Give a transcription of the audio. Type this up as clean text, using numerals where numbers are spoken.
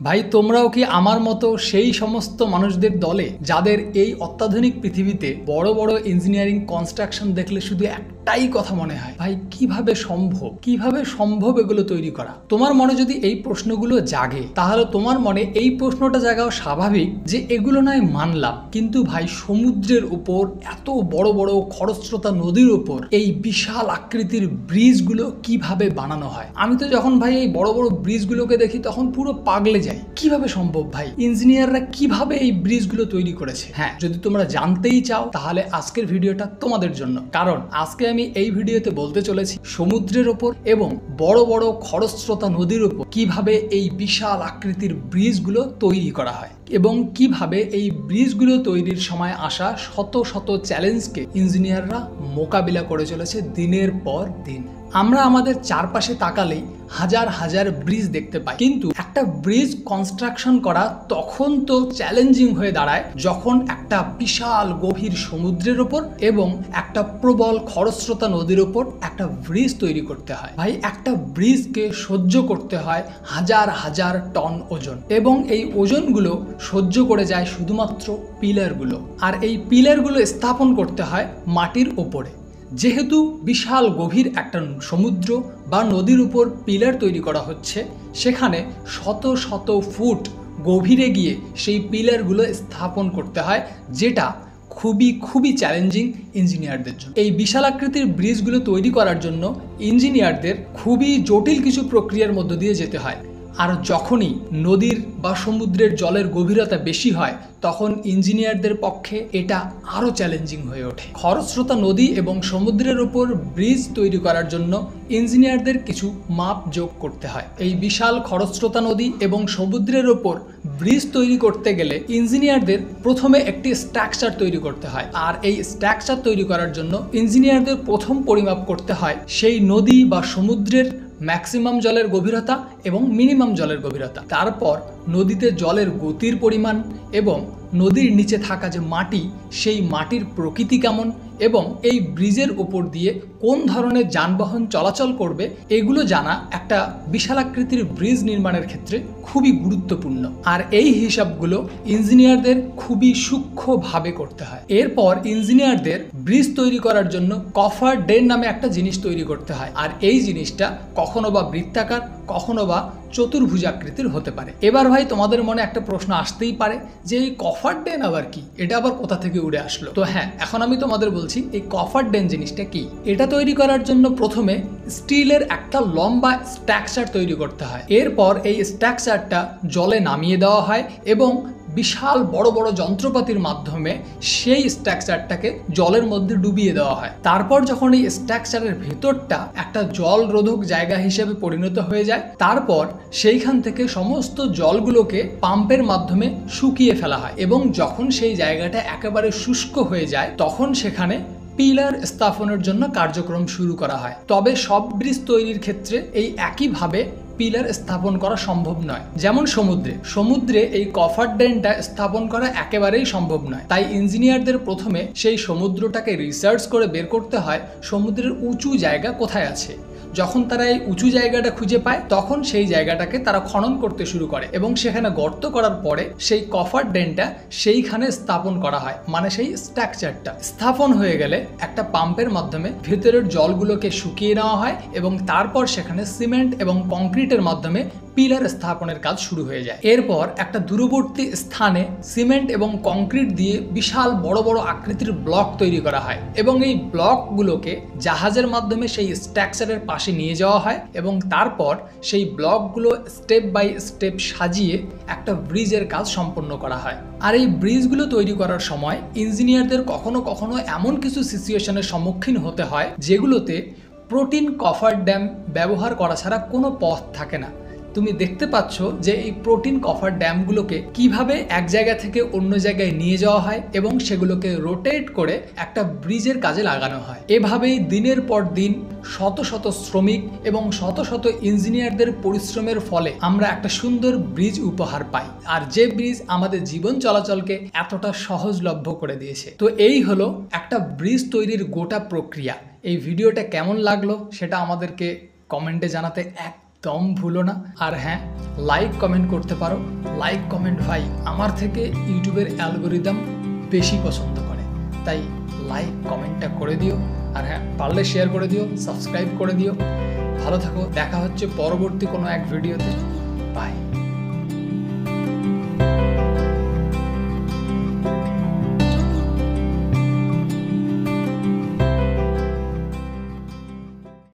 ভাই তোমরাও কি আমার মতো সেই সমস্ত মানুষদের দলে যাদের এই অত্যাধুনিক পৃথিবীতে বড় বড় ইঞ্জিনিয়ারিং কনস্ট্রাকশন দেখলে শুধু একটাই কথা মনে হয়, ভাই কিভাবে সম্ভব এগুলো তৈরি করা? তোমার মনে যদি এই প্রশ্নগুলো জাগে তাহলে তোমার মনে এই প্রশ্নটা জাগাও স্বাভাবিক যে এগুলো নয় মানলাম, কিন্তু ভাই সমুদ্রের উপর এত বড় বড় খরস্রোতা নদীর উপর এই বিশাল আকৃতির ব্রিজগুলো কিভাবে বানানো হয়? আমি তো যখন ভাই এই বড় বড় ব্রিজগুলোকে দেখি তখন পুরো পাগলে যাই। কিভাবে সম্ভব ভাই? ইঞ্জিনিয়াররা কিভাবে এই ব্রিজগুলো তৈরি করেছে? হ্যাঁ, যদি তোমরা জানতেই চাও তাহলে আজকের ভিডিওটা তোমাদের জন্য, কারণ আজকে আমি এই ভিডিওতে বলতে চলেছি সমুদ্রের উপর এবং বড় বড় খরস্রোতা নদীর উপর কিভাবে এই বিশাল আকৃতির ব্রিজগুলো তৈরি করা হয় এবং কিভাবে এই ব্রিজগুলো তৈরির সময় আসা শত শত চ্যালেঞ্জকে ইঞ্জিনিয়াররা মোকাবিলা করে চলেছে দিনের পর দিন। আমরা আমাদের চারপাশে তাকালেই হাজার হাজার ব্রিজ দেখতে পাই, কিন্তু একটা ব্রিজ কনস্ট্রাকশন করা তখন তো চ্যালেঞ্জিং হয়ে দাঁড়ায় যখন একটা বিশাল গভীর সমুদ্রের উপর এবং একটা প্রবল খরস্রোতা নদীর উপর একটা ব্রিজ তৈরি করতে হয়। ভাই একটা ব্রিজকে সহ্য করতে হয় হাজার হাজার টন ওজন, এবং এই ওজনগুলো সহ্য করে যায় শুধুমাত্র পিলারগুলো, আর এই পিলারগুলো স্থাপন করতে হয় মাটির ওপরে। যেহেতু বিশাল গভীর একটা সমুদ্র বা নদীর উপর পিলার তৈরি করা হচ্ছে, সেখানে শত শত ফুট গভীরে গিয়ে সেই পিলারগুলো স্থাপন করতে হয়, যেটা খুবই চ্যালেঞ্জিং ইঞ্জিনিয়ারদের জন্য। এই বিশাল আকৃতির ব্রিজগুলো তৈরি করার জন্য ইঞ্জিনিয়ারদের খুবই জটিল কিছু প্রক্রিয়ার মধ্য দিয়ে যেতে হয়। আর যখনই নদীর বা সমুদ্রের জলের গভীরতা বেশি হয় তখন ইঞ্জিনিয়ারদের পক্ষে এটা আরও চ্যালেঞ্জিং হয়ে ওঠে। খরস্রোতা নদী এবং সমুদ্রের উপর ব্রিজ তৈরি করার জন্য ইঞ্জিনিয়ারদের কিছু মাপ যোগ করতে হয়। এই বিশাল খরস্রোতা নদী এবং সমুদ্রের উপর ব্রিজ তৈরি করতে গেলে ইঞ্জিনিয়ারদের প্রথমে একটি স্ট্রাকচার তৈরি করতে হয়, আর এই স্ট্রাকচার তৈরি করার জন্য ইঞ্জিনিয়ারদের প্রথম পরিমাপ করতে হয় সেই নদী বা সমুদ্রের ম্যাক্সিমাম জলের গভীরতা এবং মিনিমাম জলের গভীরতা। তারপর নদীতে জলের গতির পরিমাণ এবং নদীর নিচে থাকা যে মাটি, সেই মাটির প্রকৃতি কেমন এবং এই ব্রিজের উপর দিয়ে কোন ধরনের যানবাহন চলাচল করবে, এগুলো জানা একটা বিশাল আকৃতির ব্রিজ নির্মাণের ক্ষেত্রে খুবই গুরুত্বপূর্ণ। আর এই হিসাবগুলো ইঞ্জিনিয়ারদের খুবই সূক্ষ্মভাবে করতে হয়। এরপর ইঞ্জিনিয়ারদের ব্রিজ তৈরি করার জন্য কফার ডেন নামে একটা জিনিস তৈরি করতে হয়, আর এই জিনিসটা কখনো বা বৃত্তাকার, কখনো বা চতুর্ভুজাকৃতির হতে পারে। এবার ভাই তোমাদের মনে একটা প্রশ্ন আসতেই পারে যে এই কফার ডেন আবার কি, এটা আবার কোথা থেকে উড়ে আসলো? তো হ্যাঁ, এখন আমি তোমাদের বলছি এই কফার ডেন জিনিসটা কি। এটা তৈরি করার জন্য প্রথমে স্টিলের একটা লম্বা স্ট্রাকচার তৈরি করতে হয়। এরপর এই স্ট্রাকচারটা জলে নামিয়ে দেওয়া হয় এবং বিশাল বড় বড় যন্ত্রপাতির মাধ্যমে সেই স্ট্রাকচারটাকে জলের মধ্যে ডুবিয়ে দেওয়া হয়। তারপর যখন এই স্ট্রাকচারের ভেতরটা একটা জল রোধক জায়গা হিসেবে পরিণত হয়ে যায়, তারপর সেইখান থেকে সমস্ত জলগুলোকে পাম্পের মাধ্যমে শুকিয়ে ফেলা হয়, এবং যখন সেই জায়গাটা একেবারে শুষ্ক হয়ে যায় তখন সেখানে পিলার স্থাপনের জন্য কার্যক্রম শুরু করা হয়। তবে সব ব্রিজ তৈরির ক্ষেত্রে এই একইভাবে পিলার স্থাপন করা সম্ভব নয়। যেমন সমুদ্রে এই কফার ডেনটা স্থাপন করা একেবারেই সম্ভব নয়। তাই ইঞ্জিনিয়ারদের প্রথমে সেই সমুদ্রটাকে রিসার্চ করে বের করতে হয় সমুদ্রের উঁচু জায়গা কোথায় আছে। যখন তারা এই উঁচু জায়গাটা খুঁজে পায় তখন সেই জায়গাটাকে তারা খনন করতে শুরু করে এবং সেখানে গর্ত করার পরে সেই কফার ডেনটা সেইখানে স্থাপন করা হয়। মানে সেই স্ট্রাকচারটা স্থাপন হয়ে গেলে একটা পাম্পের মাধ্যমে ভেতরের জলগুলোকে শুকিয়ে নেওয়া হয় এবং তারপর সেখানে সিমেন্ট এবং কংক্রিটের মাধ্যমে পিলার স্থাপনের কাজ শুরু হয়ে যায়। এরপর একটা দূরবর্তী স্থানে সিমেন্ট এবং কংক্রিট দিয়ে বিশাল বড় বড় আকৃতির ব্লক তৈরি করা হয় এবং এই ব্লকগুলোকে জাহাজের মাধ্যমে সেই স্ট্রাকচারের পাশে নিয়ে যাওয়া হয় এবং তারপর সেই ব্লকগুলো স্টেপ বাই স্টেপ সাজিয়ে একটা ব্রিজের কাজ সম্পন্ন করা হয়। আর এই ব্রিজগুলো তৈরি করার সময় ইঞ্জিনিয়ারদের কখনো কখনো এমন কিছু সিচুয়েশনের সম্মুখীন হতে হয় যেগুলোতে প্রোটিন কফার ড্যাম ব্যবহার করা ছাড়া কোনো পথ থাকে না। তুমি দেখতে পাচ্ছ যে এই প্রোটিন কফার ড্যামগুলোকে কিভাবে এক জায়গা থেকে অন্য জায়গায় নিয়ে যাওয়া হয় এবং সেগুলোকে রোটেট করে একটা ব্রিজের কাজে লাগানো হয়। এভাবেই দিনের পর দিন শত শত শ্রমিক এবং শত শত ইঞ্জিনিয়ারদের পরিশ্রমের ফলে আমরা একটা সুন্দর ব্রিজ উপহার পাই, আর যে ব্রিজ আমাদের জীবন চলাচলকে এতটা সহজলভ্য করে দিয়েছে। তো এই হলো একটা ব্রিজ তৈরির গোটা প্রক্রিয়া। এই ভিডিওটা কেমন লাগলো সেটা আমাদেরকে কমেন্টে জানাতে একদম ভুলো না। আর হ্যাঁ, লাইক কমেন্ট করতে পারো। লাইক কমেন্ট ভাই আমার থেকে ইউটিউবের অ্যালগোরিদম বেশি পছন্দ করে, তাই লাইক কমেন্টটা করে দিও। আর হ্যাঁ, পারলে শেয়ার করে দিও, সাবস্ক্রাইব করে দিও। ভালো থাকো, দেখা হচ্ছে পরবর্তী কোনো এক ভিডিওতে। বাই।